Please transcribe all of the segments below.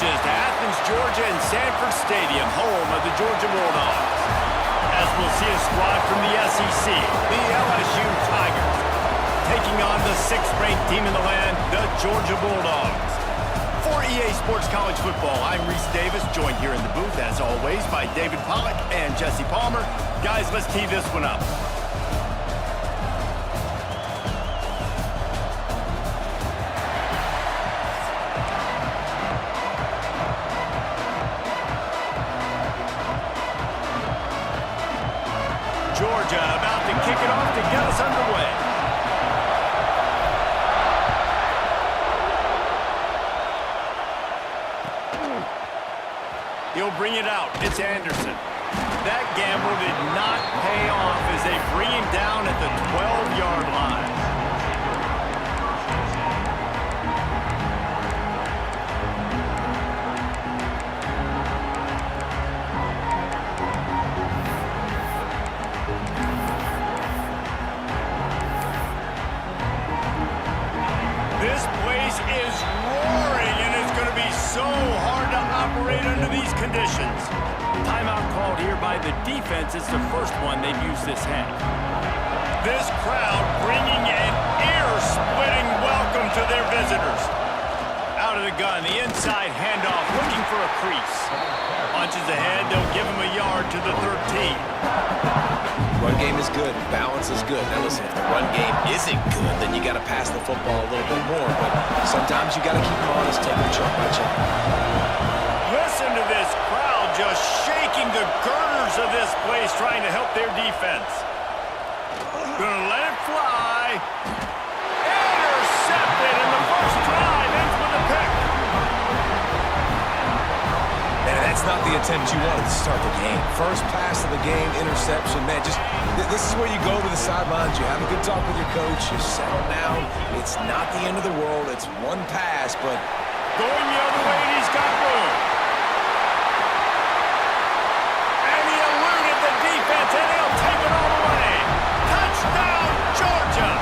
pitches to Athens, Georgia and Sanford Stadium, home of the Georgia Bulldogs. As we'll see a squad from the SEC, the LSU Tigers, taking on the 6th-ranked team in the land, the Georgia Bulldogs. For EA Sports College Football, I'm Reese Davis, joined here in the booth, as always, by David Pollack and Jesse Palmer. Guys, let's tee this one up. Georgia about to kick it off to get us underway. He'll bring it out. It's Anderson. That gamble did not pay off as they bring him down at the 12-yard line. This place is roaring, and it's going to be so hard to operate under these conditions. Timeout called here by the defense. It's the first one they've used this half. This crowd bringing an ear-splitting welcome to their visitors. Out of the gun, the inside handoff, looking for a crease. Punches ahead, they'll give him a yard to the 13. Run game is good, balance is good. Now listen, if the run game isn't good, then you got to pass the football a little bit more. But sometimes you got to keep them honest, take them chunk by chunk. Listen to this crowd just shaking the girders of this place, trying to help their defense. Gonna let it fly. Intercepted, and the first drive ends with a pick. Man, that's not the attempt you wanted to start the game. First pass of the game, interception. Man, just this is where you go to the sidelines. You have a good talk with your coach. You settle down. It's not the end of the world. It's one pass, but going the other way, and he's got room. And he eluded the defense, and he'll take it all the way. Touchdown, Georgia!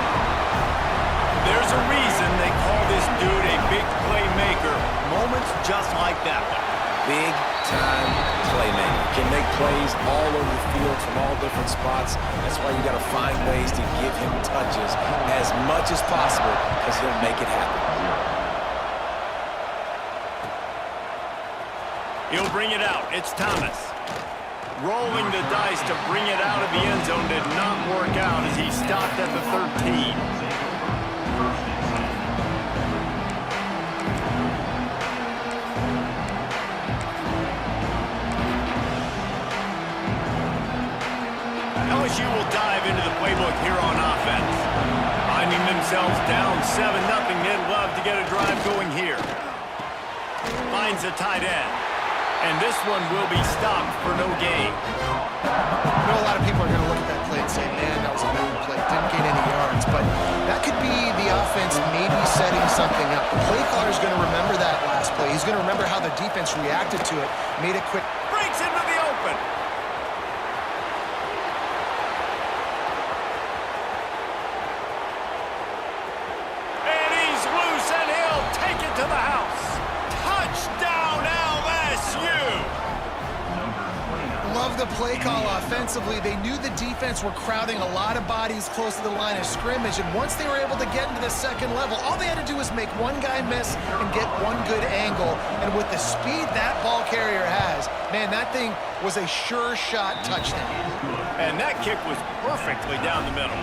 There's a reason they call this dude a big playmaker. Moments just like that one. big-time playmaker. Can make plays all over the field from all different spots. That's why you got to find ways to give him touches as much as possible because he'll make it happen. He'll bring it out. It's Thomas. Rolling the dice to bring it out of the end zone did not work out as he stopped at the 13. LSU will dive into the playbook here on offense. Finding themselves down 7-0, they'd love to get a drive going here. Finds a tight end. And this one will be stopped for no gain. I know a lot of people are going to look at that play and say, man, that was a bad play. Didn't gain any yards. But that could be the offense maybe setting something up. The play caller is going to remember that last play. He's going to remember how the defense reacted to it. Made it quick. Breaks into the open. And he's loose, and he'll take it to the house. Touchdown, LSU! Love the play call offensively. They knew the defense were crowding a lot of bodies close to the line of scrimmage, and once they were able to get into the second level, all they had to do was make one guy miss and get one good angle. And with the speed that ball carrier has, man, that thing was a sure shot touchdown. And that kick was perfectly down the middle.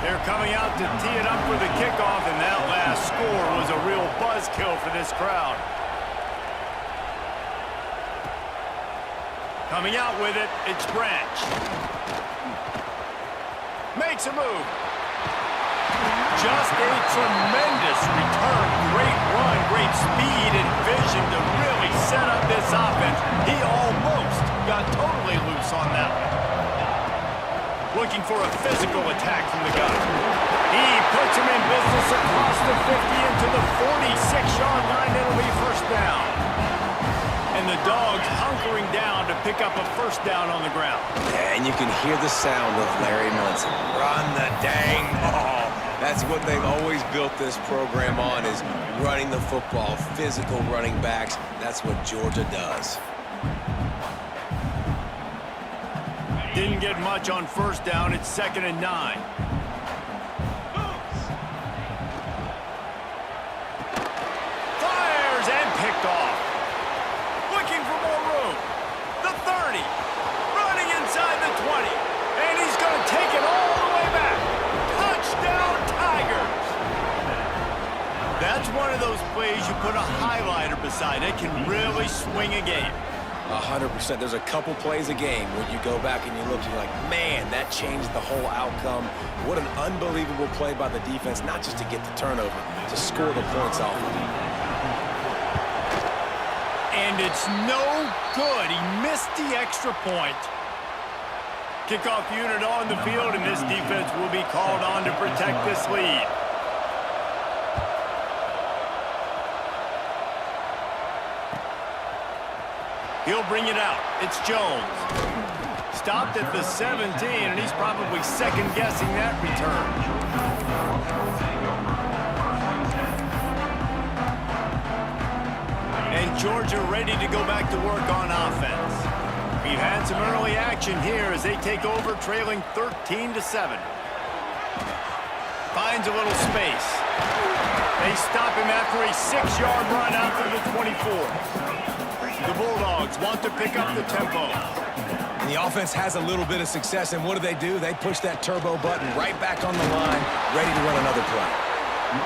They're coming out to tee it up for the kickoff, and that last score was a real buzzkill for this crowd. Coming out with it, it's Branch. Makes a move. Just a tremendous return. Great run, great speed and vision to really set up this offense. He almost got totally loose on that one. Looking for a physical attack from the gun. He puts him in business across the 50 into the 46-yard line. It'll be first down. And the Dogs hunkering down to pick up a first down on the ground. And you can hear the sound of Larry Munson. Run the dang ball. That's what they've always built this program on, is running the football, physical running backs. That's what Georgia does. Didn't get much on first down. It's 2nd and 9. Fires and picked off. Looking for more room. The 30. Running inside the 20. And he's going to take it all the way back. Touchdown, Tigers. That's one of those plays you put a highlighter beside. It can really swing a game. 100%. There's a couple plays a game where you go back and you look, you're like, man, that changed the whole outcome. What an unbelievable play by the defense, not just to get the turnover, to score the points off of it. And it's no good. He missed the extra point. Kickoff unit on the field, and this defense will be called on to protect this lead. He'll bring it out. It's Jones. Stopped at the 17, and he's probably second-guessing that return. And Georgia ready to go back to work on offense. We've had some early action here as they take over, trailing 13-7. Finds a little space. They stop him after a 6-yard run out to the 24. The Bulldogs want to pick up the tempo. And the offense has a little bit of success, and what do? They push that turbo button right back on the line, ready to run another play.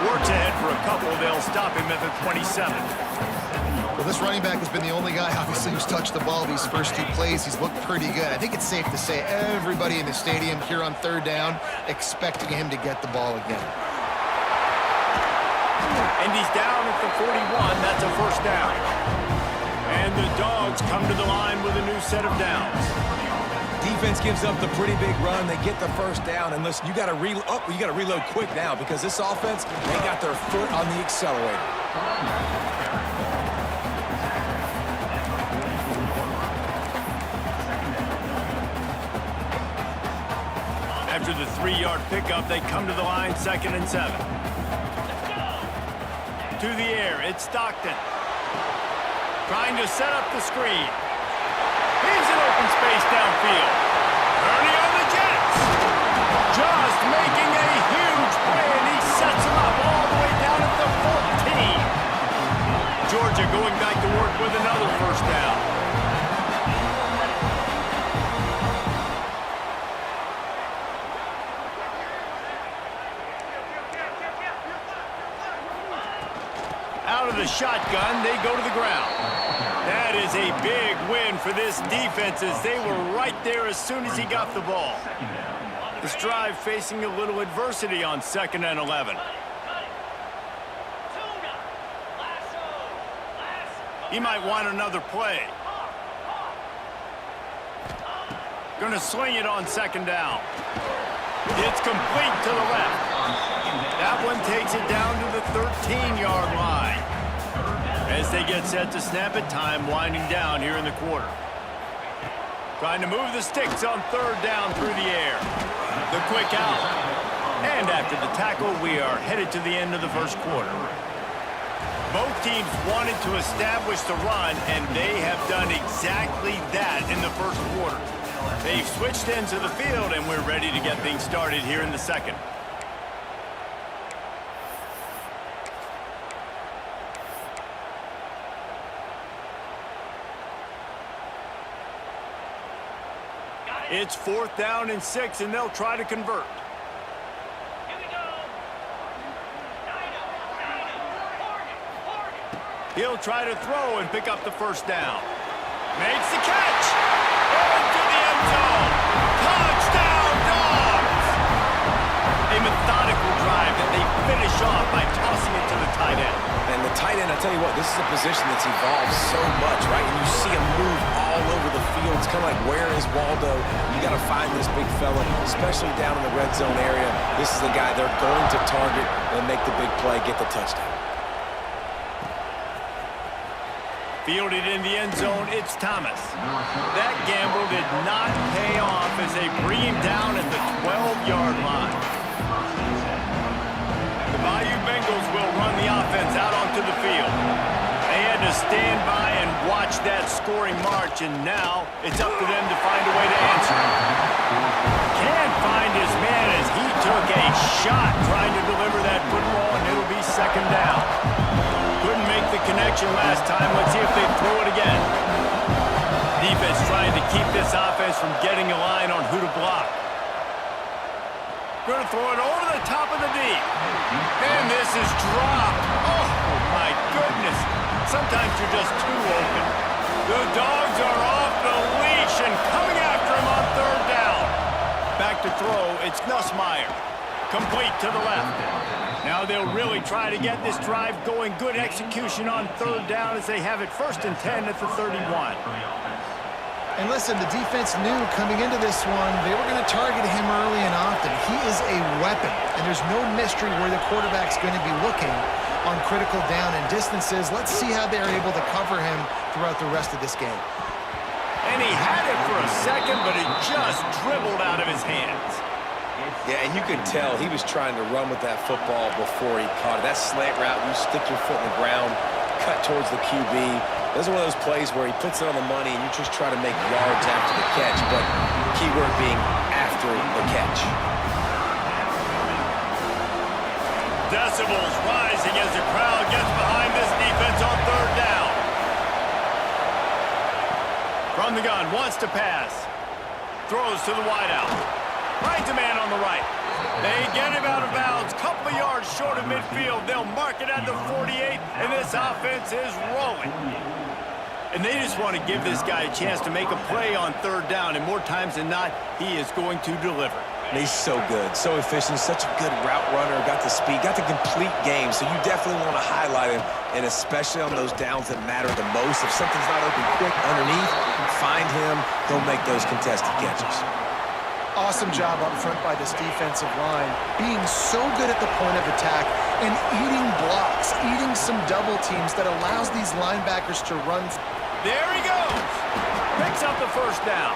Works ahead for a couple. They'll stop him at the 27. Well, this running back has been the only guy, obviously, who's touched the ball these first 2 plays. He's looked pretty good. I think it's safe to say everybody in the stadium here on 3rd down expecting him to get the ball again. And he's down at the 41. That's a first down. And the Dogs come to the line with a new set of downs. Defense gives up the pretty big run. They get the first down. And listen, you got to reload quick now, because this offense, they got their foot on the accelerator. After the 3-yard pickup, they come to the line, 2nd and 7. To the air, it's Stockton. Trying to set up the screen. He's in open space downfield. Early on the Jets. Just making a huge play, and he sets him up all the way down at the 14. Georgia going back to work with another first down. Out of the shotgun, they go to the ground. That is a big win for this defense, as they were right there as soon as he got the ball. This drive facing a little adversity on 2nd and 11. He might want another play. Going to sling it on 2nd down. It's complete to the left. That one takes it down to the 13-yard line. As they get set to snap it, time winding down here in the quarter. Trying to move the sticks on 3rd down through the air. The quick out. And after the tackle, we are headed to the end of the first quarter. Both teams wanted to establish the run, and they have done exactly that in the first quarter. They've switched into the field, and we're ready to get things started here in the second. It's 4th down and 6, and they'll try to convert. He'll try to throw and pick up the first down. Makes the catch. Into the end zone. Touchdown, Dogs! A methodical drive that they finish off by tossing it to the tight end. And the tight end, I tell you what, this is a position that's evolved so much, right? And you see him move all over the field. It's kind of like, where is Waldo? You got to find this big fella, especially down in the red zone area. This is the guy they're going to target and make the big play, get the touchdown. Fielded in the end zone, it's Thomas. That gamble did not pay off as they bring him down at the 12-yard line. defense out onto the field. They had to stand by and watch that scoring march, and now it's up to them to find a way to answer. Can't find his man as he took a shot trying to deliver that football, and it'll be second down. Couldn't make the connection last time. Let's see if they throw it again. Defense trying to keep this offense from getting a line on who to block. Going to throw it over the top of the deep. And this is dropped. Oh, my goodness. Sometimes you're just too open. The Dogs are off the leash and coming after him on third down. Back to throw, it's Nussmeier. Complete to the left. Now they'll really try to get this drive going. Good execution on third down as they have it 1st and 10 at the 31. And listen, the defense knew coming into this one, they were going to target him early and often. He is a weapon, and there's no mystery where the quarterback's going to be looking on critical down and distances. Let's see how they're able to cover him throughout the rest of this game. And he had it for a second, but it just dribbled out of his hands. Yeah, and you could tell he was trying to run with that football before he caught it. That slant route, you stick your foot in the ground, cut towards the QB. Those are one of those plays where he puts it on the money and you just try to make yards after the catch, but keyword being after the catch. Decibels rising as the crowd gets behind this defense on third down. From the gun, wants to pass. Throws to the wideout. Finds a man on the right. They get him out of bounds. Couple of yards short of midfield. They'll mark it at the 48, and this offense is rolling. And they just want to give this guy a chance to make a play on third down, and more times than not, he is going to deliver. And he's so good, so efficient, such a good route runner, got the speed, got the complete game, so you definitely want to highlight him, and especially on those downs that matter the most. If something's not open quick underneath, find him, he'll make those contested catches. Awesome job up front by this defensive line, being so good at the point of attack and eating blocks, eating some double teams that allows these linebackers to run. There he goes. Picks up the first down.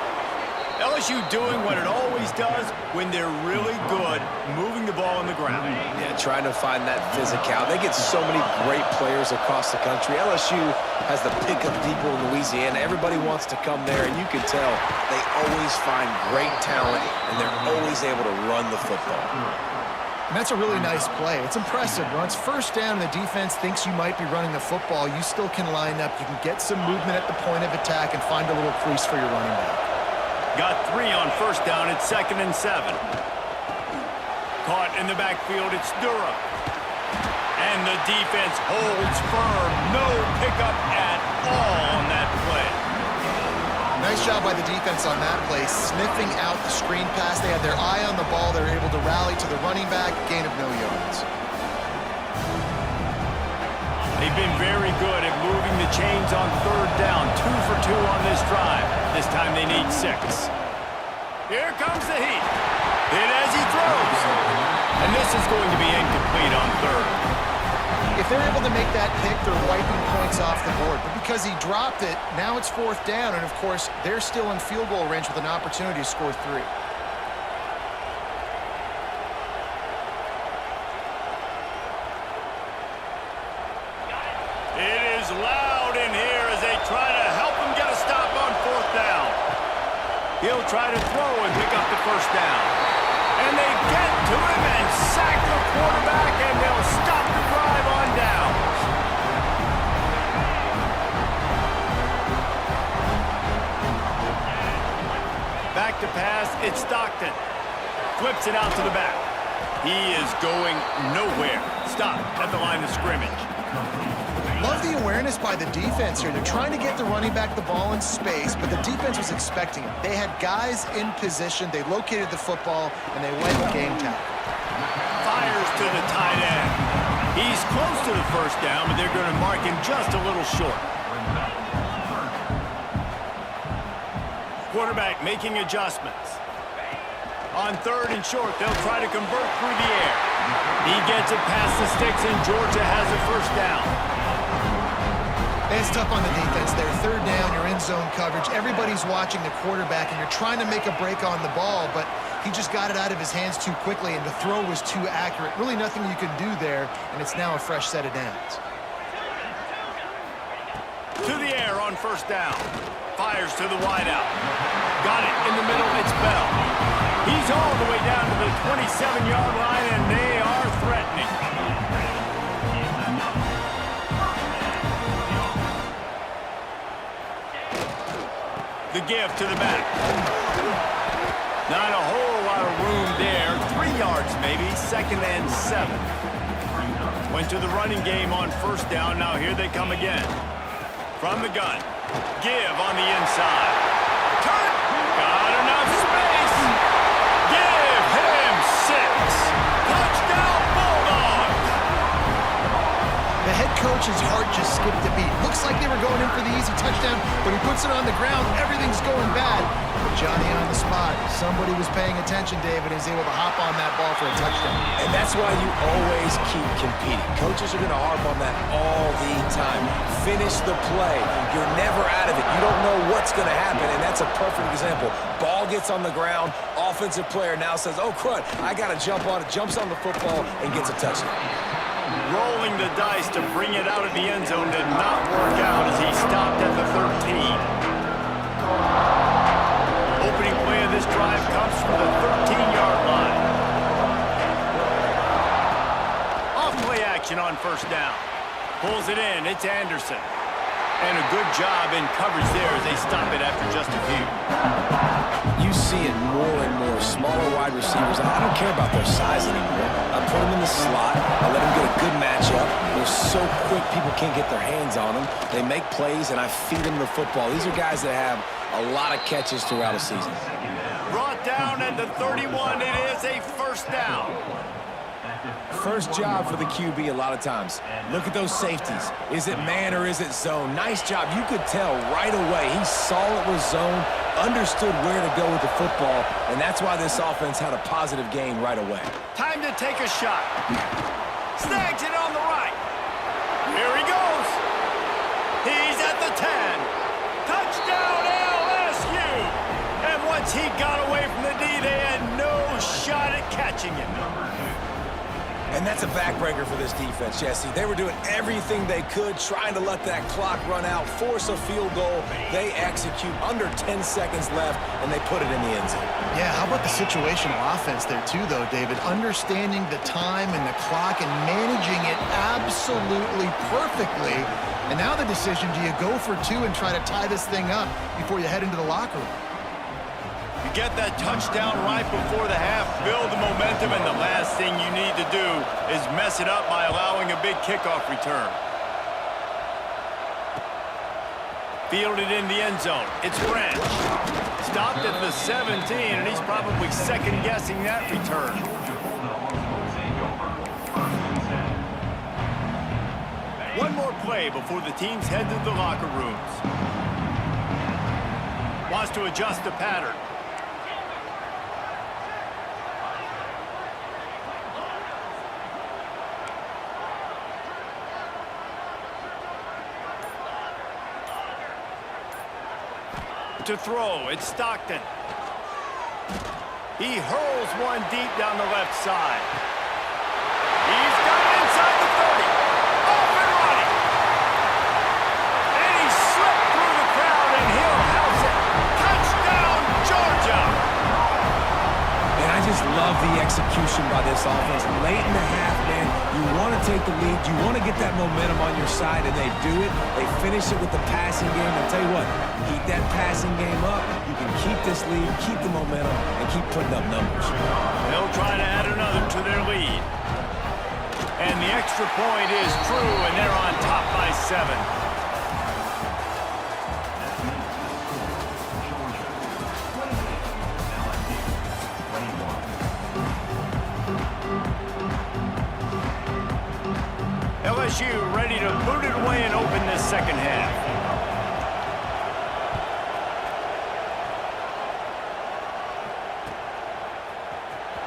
LSU doing what it always does when they're really good, moving the ball on the ground. Yeah, trying to find that physicality. They get so many great players across the country. LSU has the pickup depot in Louisiana. Everybody wants to come there, and you can tell they always find great talent, and they're always able to run the football. And that's a really nice play. It's impressive. When it's first down and the defense thinks you might be running the football, you still can line up. You can get some movement at the point of attack and find a little crease for your running back. Got 3 on first down. It's 2nd and 7. Caught in the backfield. It's Durham. And the defense holds firm. No pickup at all on that play. Nice job by the defense on that play, sniffing out the screen pass. They had their eye on the ball. They were able to rally to the running back. Gain of no yards. They've been very good at moving the chains on third down. 2 for 2 on this drive. This time they need 6. Here comes the heat. Hit as he throws. And this is going to be incomplete on third. If they're able to make that pick, they're wiping points off the board. But because he dropped it, now it's 4th down. And, of course, they're still in field goal range with an opportunity to score 3. It is loud in here as they try to help him get a stop on 4th down. He'll try to throw and pick up the first down. And they get to him and sack the quarterback, and they'll stop the drive on down. Back to pass, it's Stockton. Flips it out to the back. He is going nowhere. Stop at the line of scrimmage. Love the awareness by the defense here. They're trying to get the running back the ball in space, but the defense was expecting it. They had guys in position. They located the football, and they went game tackle. Fires to the tight end. He's close to the first down, but they're going to mark him just a little short. Quarterback making adjustments. On 3rd and short, they'll try to convert through the air. He gets it past the sticks, and Georgia has a first down. It's tough on the defense there. Third down, you're in zone coverage. Everybody's watching the quarterback, and you're trying to make a break on the ball, but he just got it out of his hands too quickly, and the throw was too accurate. Really nothing you can do there, and it's now a fresh set of downs. To the air on first down. Fires to the wideout. Got it in the middle. It's Bell. He's all the way down to the 27-yard line, and they are threatening. The give to the back. Not a whole lot of room there. 3 yards maybe. 2nd and 7. Went to the running game on first down. Now here they come again. From the gun. Give on the inside. Cut! Got enough space. Give him 6. Touchdown Bulldogs! The head coach's heart just skipped a beat. Looks like they were going in for the easy touchdown, but he puts it on the ground. Everything's going bad. But Johnny on the spot. Somebody was paying attention, David, and is able to hop on that ball for a touchdown. And that's why you always keep competing. Coaches are going to harp on that all the time. Finish the play. You're never out of it. You don't know what's going to happen, and that's a perfect example. Ball gets on the ground. Offensive player now says, oh, crud, I got to jump on it. Jumps on the football and gets a touchdown. Rolling the dice to bring it out of the end zone did not work out as he stopped at the 13. Opening play of this drive comes from the 13-yard line. Off play action on first down. Pulls it in. It's Anderson. And a good job in coverage there as they stop it after just a few. You see it more and more. Smaller wide receivers. I don't care about their size anymore. I put them in the slot. I let them get a good matchup. They're so quick, people can't get their hands on them. They make plays, and I feed them the football. These are guys that have a lot of catches throughout a season. Brought down at the 31. It is a first down. First job for the QB a lot of times. Look at those safeties. Is it man or is it zone? Nice job. You could tell right away. He saw it was zone, understood where to go with the football, and that's why this offense had a positive gain right away. Time to take a shot. Snags it on the right. Here he goes. He's at the 10. Touchdown LSU. And once he got away from the D, they had no shot at catching him. And that's a backbreaker for this defense, Jesse. They were doing everything they could, trying to let that clock run out, force a field goal. They execute under 10 seconds left, and they put it in the end zone. Yeah, how about the situational offense there too, though, David? Understanding the time and the clock and managing it absolutely perfectly. And now the decision, do you go for 2 and try to tie this thing up before you head into the locker room? You get that touchdown right before the half, build the momentum, and the last thing you need to do is mess it up by allowing a big kickoff return. Fielded in the end zone. It's Branch. Stopped at the 17, and he's probably second-guessing that return. One more play before the teams head to the locker rooms. Wants to adjust the pattern. To throw, it's Stockton. He hurls one deep down the left side. He's got it inside the 30. Off and running. And he slipped through the crowd, and he'll house it. Touchdown, Georgia. And I just love the execution by this offense. Late in the half, man, you want to take the lead. You want to get that momentum on your side, and they do it. They finish it with the passing game. I'll tell you what, keep that passing game up. You can keep this lead, keep the momentum, and keep putting up numbers. They'll try to add another to their lead. And the extra point is true, and they're on top by 7. LSU ready to boot it away and open this second half.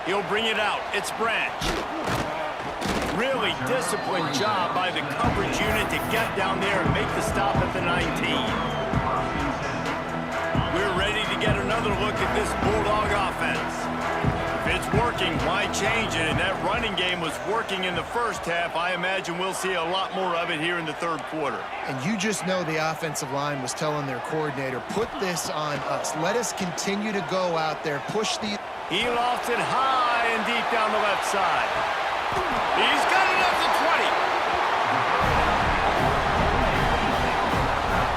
He'll bring it out. It's Branch. Really disciplined job by the coverage unit to get down there and make the stop at the 19. We're ready to get another look at this Bulldog offense. If it's working, why change it? And that running game was working in the first half. I imagine we'll see a lot more of it here in the third quarter. And you just know the offensive line was telling their coordinator, put this on us. Let us continue to go out there, push the... He lofts it high and deep down the left side. He's got it up to 20.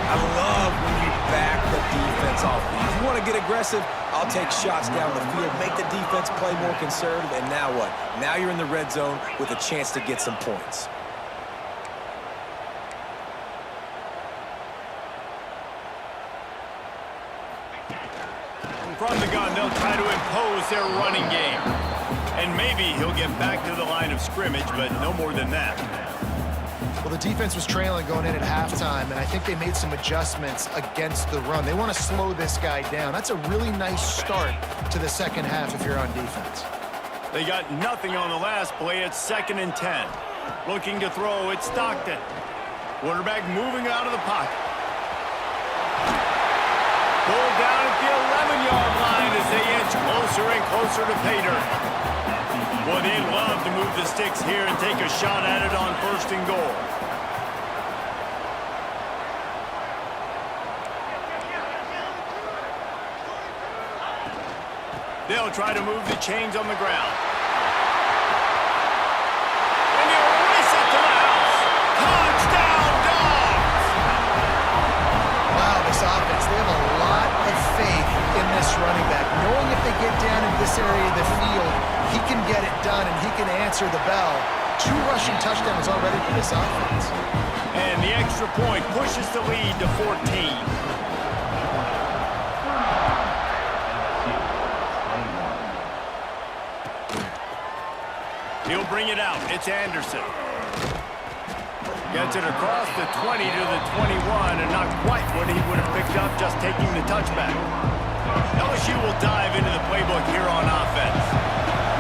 I love when you back the defense off. If you want to get aggressive, I'll take shots down the field, make the defense play more conservative, and now what? Now you're in the red zone with a chance to get some points. From the gun, they'll try to impose their running game. And maybe he'll get back to the line of scrimmage, but no more than that. Well, the defense was trailing going in at halftime, and I think they made some adjustments against the run. They want to slow this guy down. That's a really nice start to the second half if you're on defense. They got nothing on the last play. It's 2nd and 10. Looking to throw, it's Stockton. Quarterback moving out of the pocket. Pulled down at the 11-yard line as they inch closer and closer to pay dirt. Well, they'd love to move the sticks here and take a shot at it on 1st and goal. They'll try to move the chains on the ground. And they'll race it to the house. Touchdown, Dogs! Wow, this offense, they have a lot of faith in this running back. Knowing if they get down in this area of the field, he can get it done and he can answer the bell. 2 rushing touchdowns already for this offense. And the extra point pushes the lead to 14. He'll bring it out. It's Anderson. Gets it across the 20 to the 21, and not quite what he would have picked up just taking the touchback. LSU will dive into the playbook here on offense.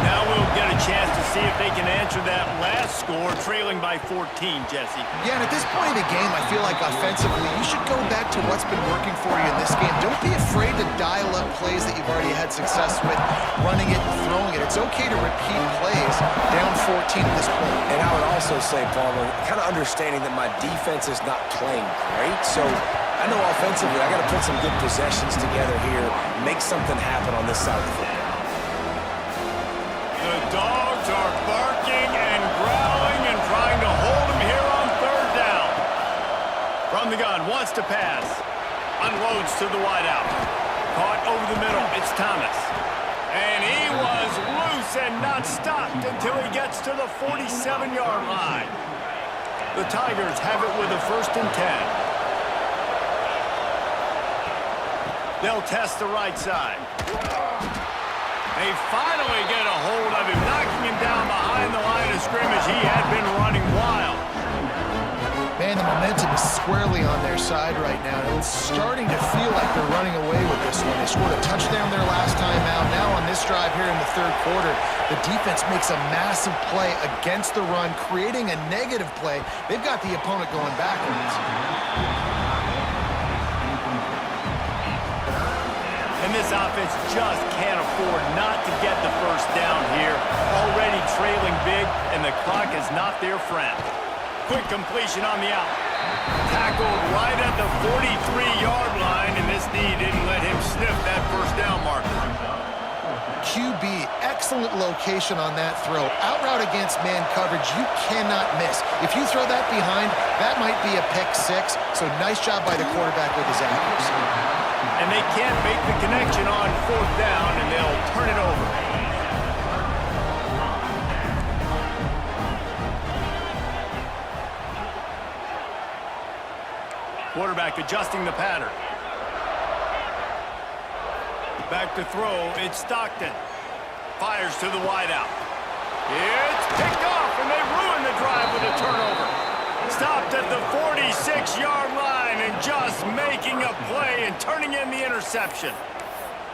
Now we'll get a chance to see if they can answer that last score, trailing by 14, Jesse. Yeah, and at this point of the game, I feel like offensively, you should go back to what's been working for you in this game. Don't be afraid to dial up plays that you've already had success with, running it and throwing it. It's okay to repeat plays down 14 at this point. And I would also say, Palmer, kind of understanding that my defense is not playing great, so I know offensively I got to put some good possessions together here, make something happen on this side of the football. The Dogs are barking and growling and trying to hold him here on 3rd down. From the gun, wants to pass. Unloads to the wideout. Caught over the middle. It's Thomas. And he was loose and not stopped until he gets to the 47-yard line. The Tigers have it with a 1st and 10. They'll test the right side. They finally get a hold of him, knocking him down behind the line of scrimmage. He had been running wild. Man, the momentum is squarely on their side right now. It's starting to feel like they're running away with this one. They scored a touchdown their last time out. Now on this drive here in the 3rd quarter, the defense makes a massive play against the run, creating a negative play. They've got the opponent going backwards. And this offense just can't afford not to get the 1st down here. Already trailing big, and the clock is not their friend. Quick completion on the out. Tackled right at the 43-yard line, and this knee didn't let him sniff that 1st down marker. QB, excellent location on that throw. Out route against man coverage, you cannot miss. If you throw that behind, that might be a pick 6. So nice job by the quarterback with his accuracy. And they can't make the connection on 4th down, and they'll turn it over. Quarterback adjusting the pattern. Back to throw, it's Stockton. Fires to the wideout. It's picked off, and they ruin the drive with a turnover. Stopped at the 46-yard line and just making a play and turning in the interception.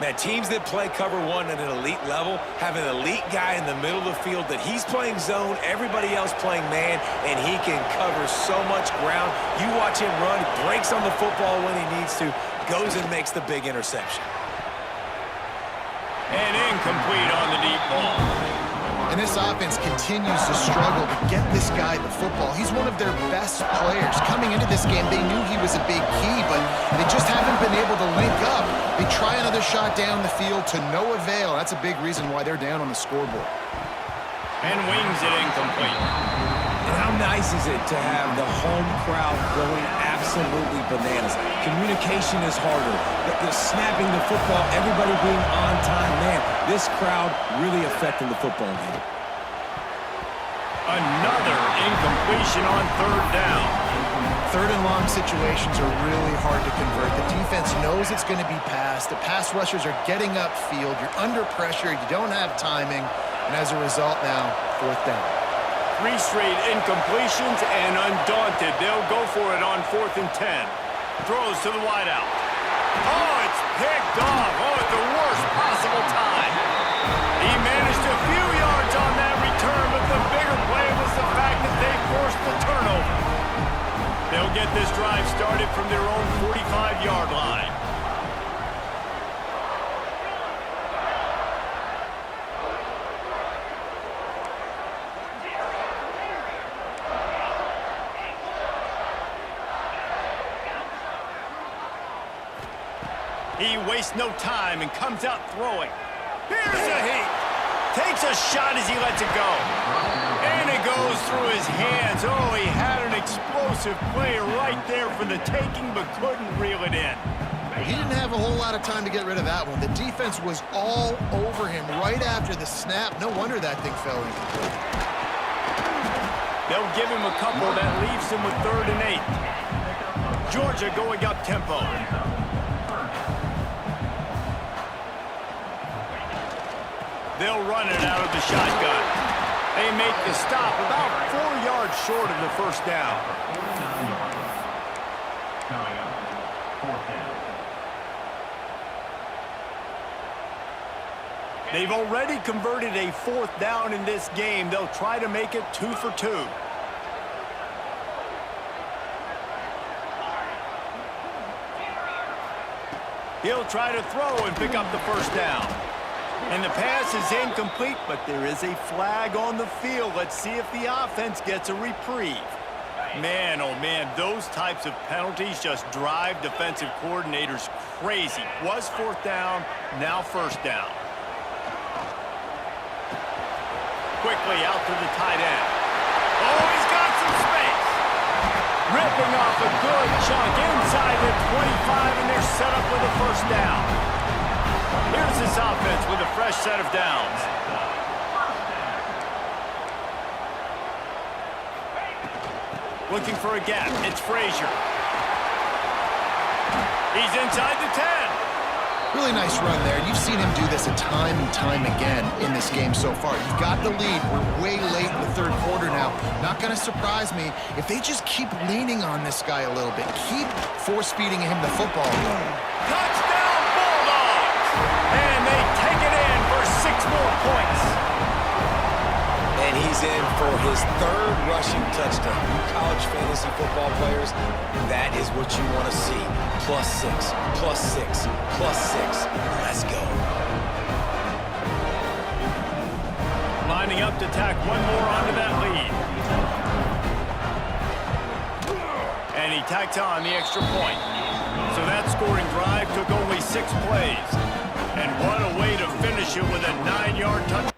Man, teams that play cover one at an elite level have an elite guy in the middle of the field that he's playing zone, everybody else playing man, and he can cover so much ground. You watch him run, breaks on the football when he needs to, goes and makes the big interception. And incomplete on the deep ball. And this offense continues to struggle to get this guy the football. He's one of their best players. Coming into this game, they knew he was a big key, but they just haven't been able to link up. They try another shot down the field to no avail. That's a big reason why they're down on the scoreboard. And wings it incomplete. And how nice is it to have the home crowd going absolutely bananas? Communication is harder. The snapping the football, everybody being on time. Man, this crowd really affecting the football game. Another incompletion on third down. Third and long situations are really hard to convert. The defense knows it's going to be passed. The pass rushers are getting upfield. You're under pressure. You don't have timing. And as a result now, fourth down. 3 straight incompletions, and undaunted, they'll go for it on 4th and 10. Throws to the wideout. Oh, it's picked off. Oh, at the worst possible time. He managed a few yards on that return, but the bigger play was the fact that they forced the turnover. They'll get this drive started from their own 45-yard line. He wastes no time and comes out throwing. Here's a heat. Takes a shot as he lets it go. And it goes through his hands. Oh, he had an explosive play right there for the taking, but couldn't reel it in. He didn't have a whole lot of time to get rid of that one. The defense was all over him right after the snap. No wonder that thing fell incomplete. They'll give him a couple that leaves him with 3rd and 8. Georgia going up tempo. They'll run it out of the shotgun. They make the stop about 4 yards short of the first down. They've already converted a 4th down in this game. They'll try to make it 2 for 2. He'll try to throw and pick up the first down. And the pass is incomplete, but there is a flag on the field. Let's see if the offense gets a reprieve. Man, oh man, those types of penalties just drive defensive coordinators crazy. Was 4th down, now 1st down. Quickly out to the tight end. Oh, he's got some space. Ripping off a good chunk inside the 25, and they're set up with a 1st down. Here's this offense with a fresh set of downs. Looking for a gap. It's Frazier. He's inside the 10. Really nice run there. You've seen him do this time and time again in this game so far. You've got the lead. We're way late in the 3rd quarter now. Not going to surprise me if they just keep leaning on this guy a little bit. Keep force-feeding him the football. Touchdown, Bulldogs! And they take it in for 6 more points. And he's in for his 3rd rushing touchdown. You college fantasy football players, that is what you want to see. +6, +6, +6. Let's go. Lining up to tack one more onto that lead. And he tacked on the extra point. So that scoring drive took only 6 plays. And what a way to finish it with a 9-yard touchdown.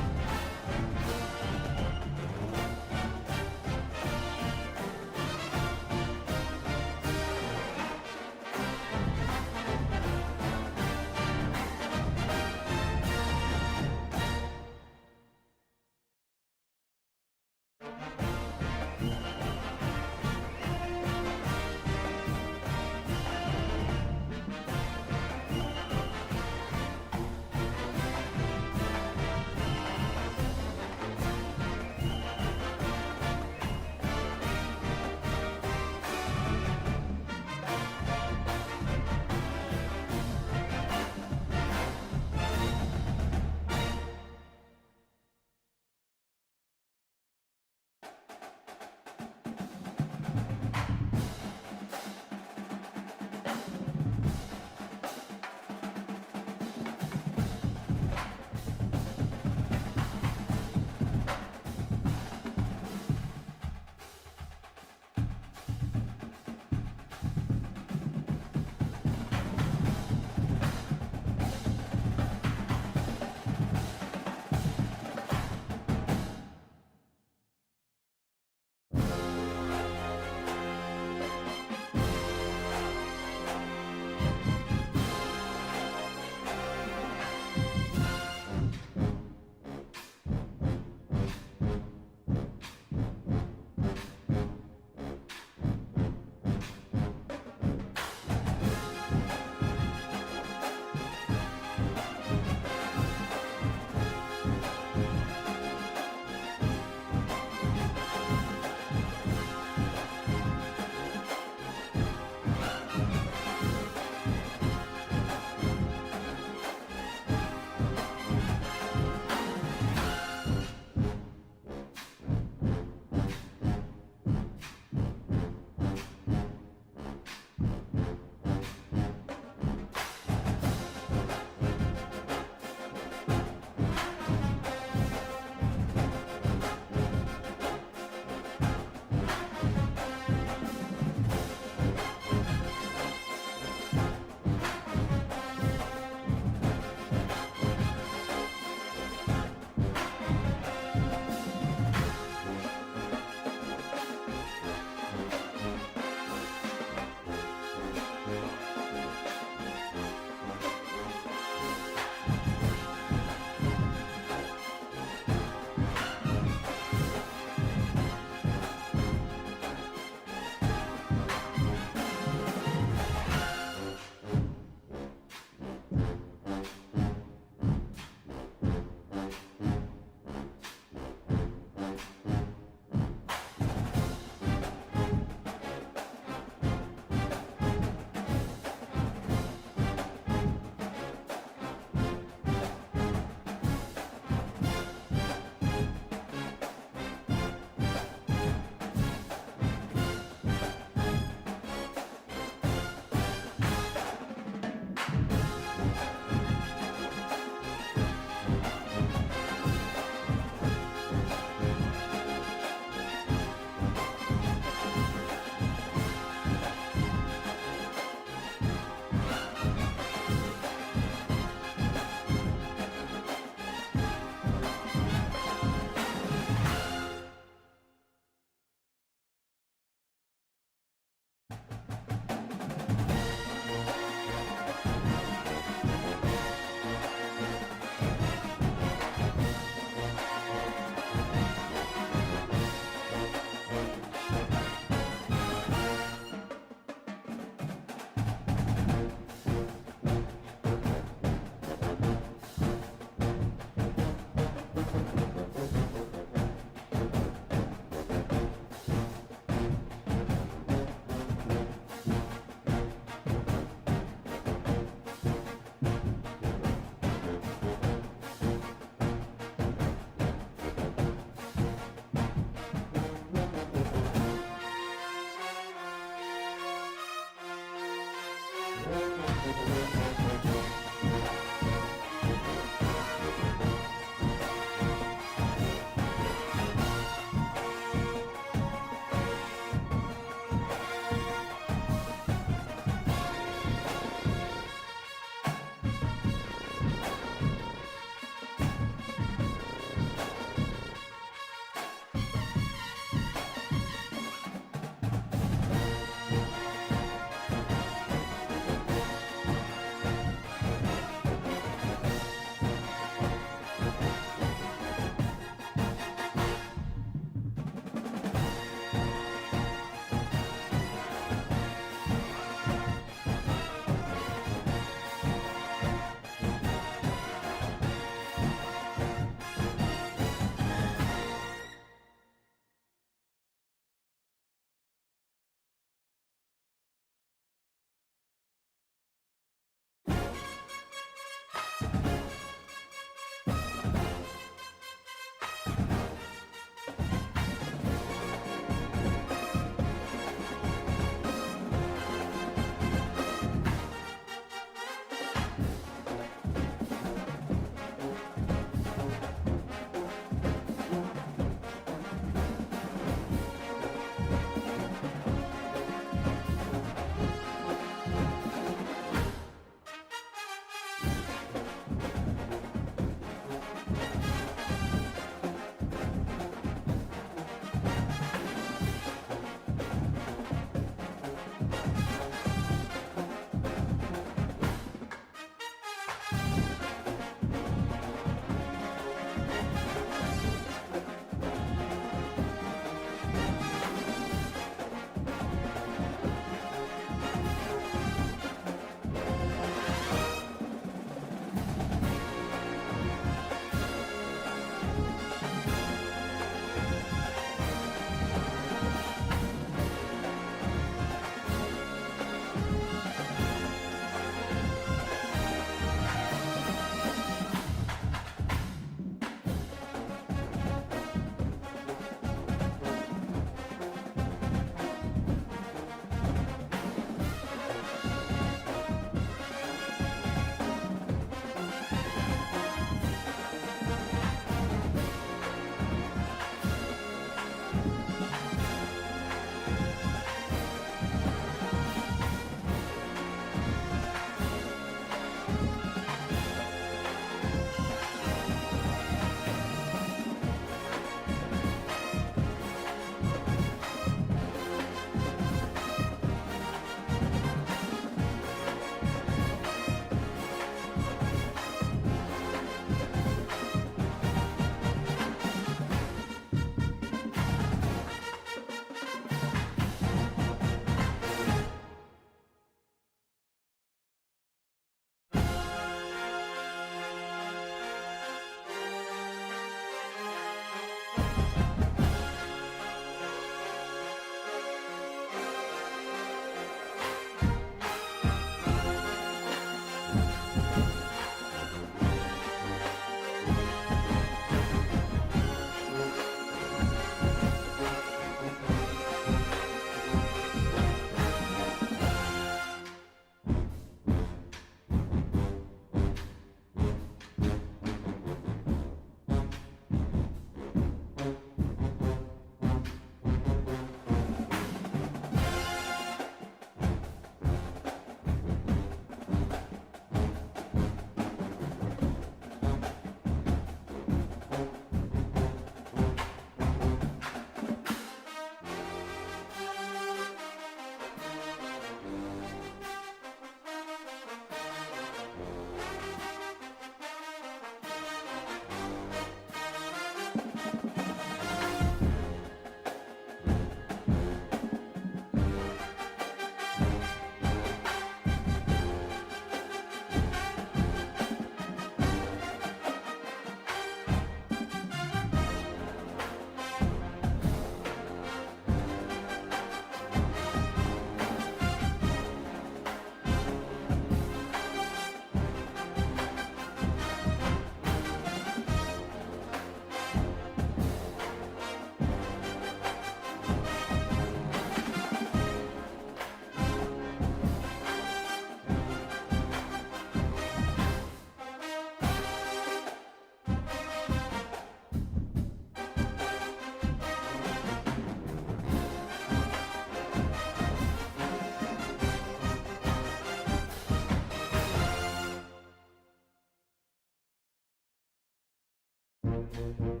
game.